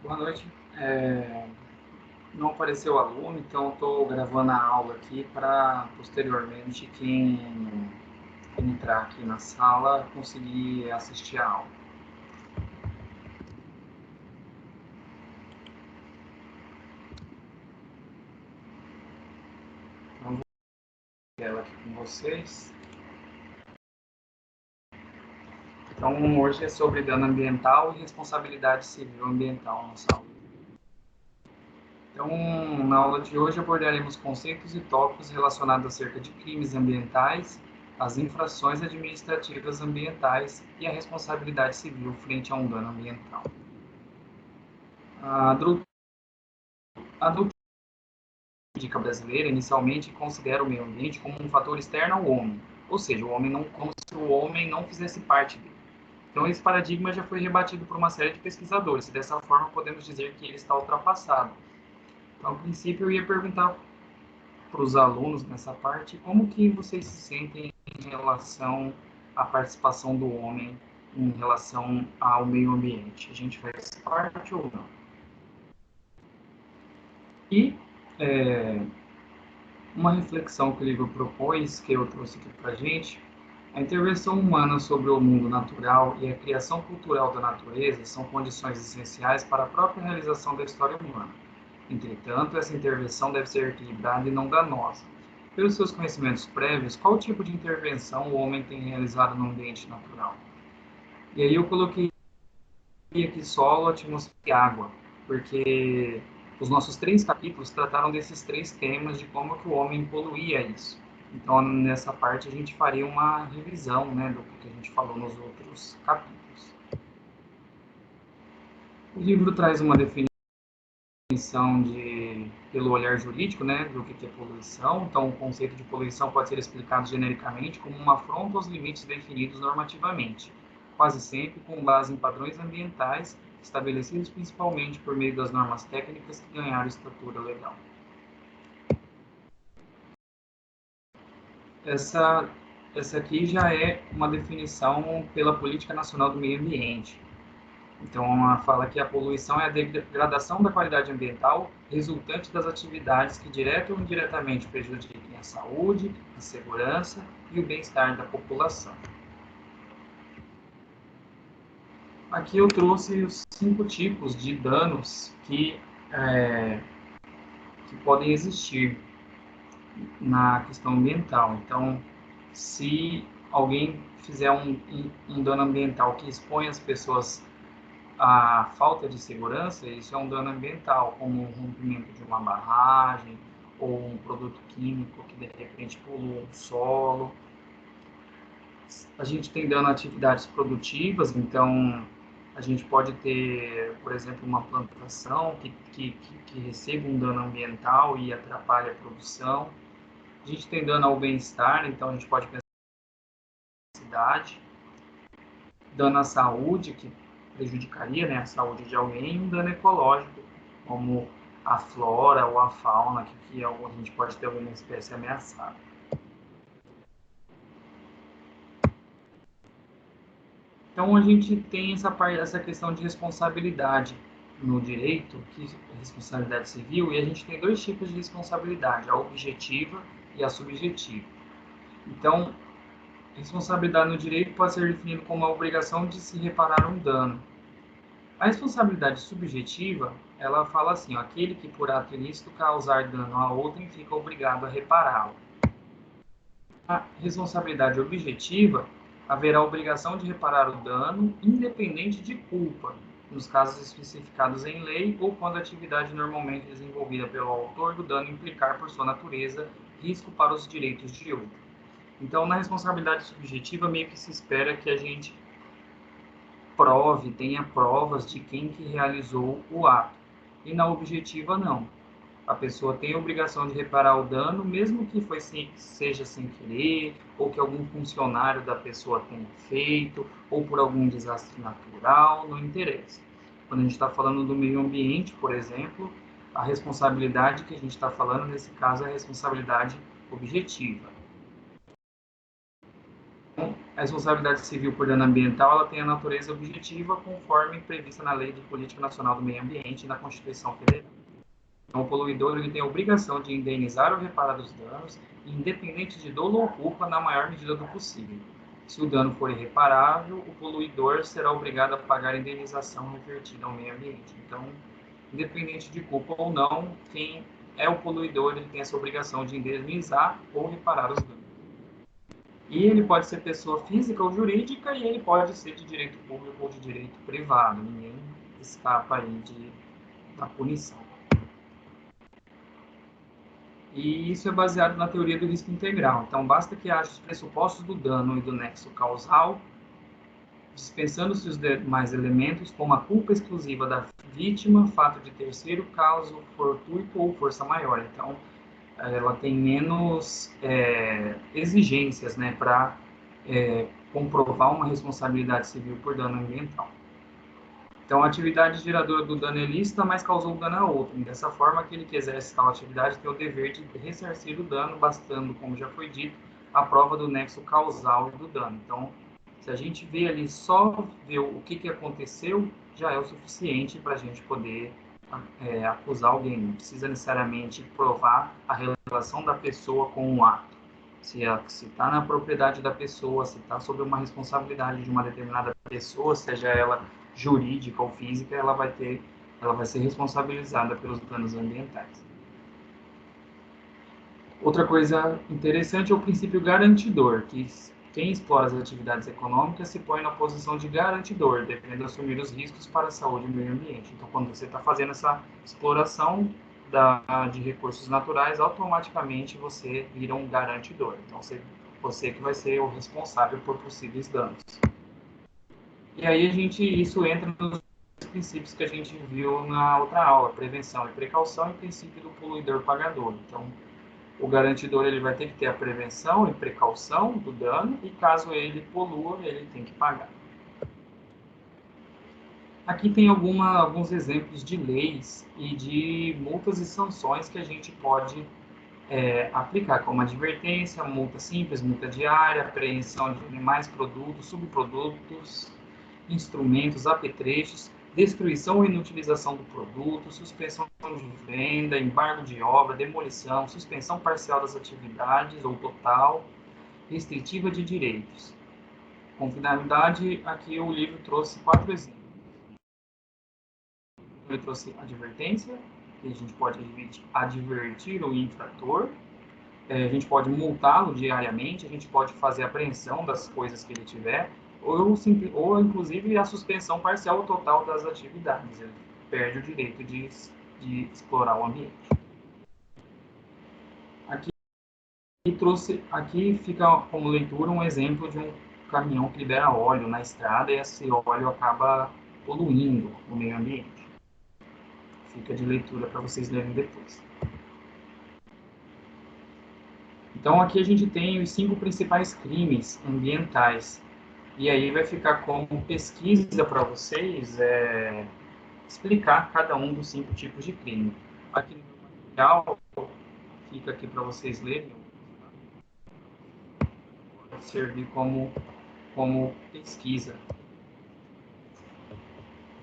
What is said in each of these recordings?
Boa noite. Não apareceu aluno, então estou gravando a aula aqui para posteriormente quem entrar aqui na sala conseguir assistir a aula. Então, vou ter ela aqui com vocês. Então, hoje é sobre dano ambiental e responsabilidade civil ambiental na saúde. Então, na aula de hoje abordaremos conceitos e tópicos relacionados acerca de crimes ambientais, as infrações administrativas ambientais e a responsabilidade civil frente a um dano ambiental. A doutrina jurídica brasileira inicialmente considera o meio ambiente como um fator externo ao homem, ou seja, o homem não, como se o homem não fizesse parte dele. Então, esse paradigma já foi rebatido por uma série de pesquisadores, e dessa forma podemos dizer que ele está ultrapassado. Então, a princípio, eu ia perguntar para os alunos nessa parte como que vocês se sentem em relação à participação do homem em relação ao meio ambiente. A gente faz parte ou não? E é, uma reflexão que o livro propôs, que eu trouxe aqui para a gente, a intervenção humana sobre o mundo natural e a criação cultural da natureza são condições essenciais para a própria realização da história humana. Entretanto, essa intervenção deve ser equilibrada e não danosa. Pelos seus conhecimentos prévios, qual tipo de intervenção o homem tem realizado no ambiente natural? E aí eu coloquei aqui solo, atmosfera e água, porque os nossos 3 capítulos trataram desses 3 temas de como que o homem poluía isso. Então, nessa parte, a gente faria uma revisão, né, do que a gente falou nos outros capítulos. O livro traz uma definição pelo olhar jurídico, né, do que é poluição. Então, o conceito de poluição pode ser explicado genericamente como uma afronta aos limites definidos normativamente, quase sempre com base em padrões ambientais estabelecidos principalmente por meio das normas técnicas que ganharam estatura legal. Essa, essa aqui já é uma definição pela Política Nacional do Meio Ambiente. Então, ela fala que a poluição é a degradação da qualidade ambiental resultante das atividades que, direta ou indiretamente, prejudiquem a saúde, a segurança e o bem-estar da população. Aqui eu trouxe os 5 tipos de danos que podem existir na questão ambiental. Então, se alguém fizer um dano ambiental que expõe as pessoas à falta de segurança, isso é um dano ambiental, como o rompimento de uma barragem ou um produto químico que de repente polua o solo. A gente tem dano a atividades produtivas, então a gente pode ter, por exemplo, uma plantação que receba um dano ambiental e atrapalha a produção. A gente tem dano ao bem-estar, então a gente pode pensar na cidade, dano à saúde, que prejudicaria, né, a saúde de alguém, e um dano ecológico, como a flora ou a fauna, que a gente pode ter alguma espécie ameaçada. Então a gente tem essa questão de responsabilidade no direito, que é responsabilidade civil, e a gente tem 2 tipos de responsabilidade, a objetiva e a subjetiva. Então, responsabilidade no direito pode ser definida como a obrigação de se reparar um dano. A responsabilidade subjetiva, ela fala assim, ó, aquele que por ato ilícito causar dano a outrem fica obrigado a repará-lo. A responsabilidade objetiva, haverá a obrigação de reparar o dano independente de culpa, nos casos especificados em lei ou quando a atividade normalmente desenvolvida pelo autor do dano implicar por sua natureza risco para os direitos de outro. Então, na responsabilidade subjetiva, meio que se espera que a gente prove, tenha provas de quem que realizou o ato. E na objetiva, não. A pessoa tem a obrigação de reparar o dano, mesmo que seja sem querer, ou que algum funcionário da pessoa tenha feito, ou por algum desastre natural, não interessa. Quando a gente está falando do meio ambiente, por exemplo, a responsabilidade que a gente está falando, nesse caso, é a responsabilidade objetiva. Então, responsabilidade civil por dano ambiental ela tem a natureza objetiva conforme prevista na Lei de Política Nacional do Meio Ambiente e na Constituição Federal. Então, o poluidor ele tem a obrigação de indenizar ou reparar os danos, independente de dolo ou culpa, na maior medida do possível. Se o dano for irreparável, o poluidor será obrigado a pagar a indenização revertida ao meio ambiente. Então, independente de culpa ou não, quem é o poluidor ele tem essa obrigação de indenizar ou reparar os danos. E ele pode ser pessoa física ou jurídica e ele pode ser de direito público ou de direito privado. Ninguém escapa aí da punição. E isso é baseado na teoria do risco integral. Então, basta que haja os pressupostos do dano e do nexo causal, dispensando-se os demais elementos, como a culpa exclusiva da vítima, fato de terceiro, caso fortuito ou força maior. Então, ela tem menos exigências, né, para comprovar uma responsabilidade civil por dano ambiental. Então, a atividade geradora do dano é lícita, mas causou dano a outro. E dessa forma, aquele que exerce tal atividade tem o dever de ressarcir o dano, bastando, como já foi dito, a prova do nexo causal do dano. Então, se a gente vê ali só ver o que aconteceu, já é o suficiente para a gente poder acusar alguém. Não precisa necessariamente provar a relação da pessoa com o ato. Se está na propriedade da pessoa, se está sob uma responsabilidade de uma determinada pessoa, seja ela jurídica ou física, ela vai ser responsabilizada pelos danos ambientais. Outra coisa interessante é o princípio garantidor, que quem explora as atividades econômicas se põe na posição de garantidor, devendo assumir os riscos para a saúde e o meio ambiente. Então, quando você está fazendo essa exploração de recursos naturais, automaticamente você vira um garantidor. Então, você que vai ser o responsável por possíveis danos. E aí isso entra nos princípios que a gente viu na outra aula, prevenção e precaução e princípio do poluidor pagador. Então, o garantidor ele vai ter que ter a prevenção e precaução do dano e caso ele polua, ele tem que pagar. Aqui tem alguns exemplos de leis e de multas e sanções que a gente pode aplicar, como advertência, multa simples, multa diária, apreensão de animais, produtos, subprodutos, instrumentos, apetrechos, destruição ou inutilização do produto, suspensão de venda, embargo de obra, demolição, suspensão parcial das atividades ou total, restritiva de direitos. Com finalidade, aqui o livro trouxe 4 exemplos. Ele trouxe advertência, que a gente pode advertir o infrator, a gente pode multá-lo diariamente, a gente pode fazer apreensão das coisas que ele tiver, ou inclusive a suspensão parcial ou total das atividades. Ele perde o direito de explorar o ambiente. Aqui fica como leitura um exemplo de um caminhão que libera óleo na estrada e esse óleo acaba poluindo o meio ambiente. Fica de leitura para vocês lerem depois. Então aqui a gente tem os 5 principais crimes ambientais. E aí vai ficar como pesquisa para vocês explicar cada um dos 5 tipos de crime. Aqui no material fica aqui para vocês lerem. Pode servir como pesquisa.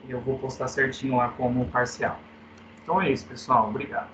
Eu vou postar certinho lá como parcial. Então é isso, pessoal. Obrigado.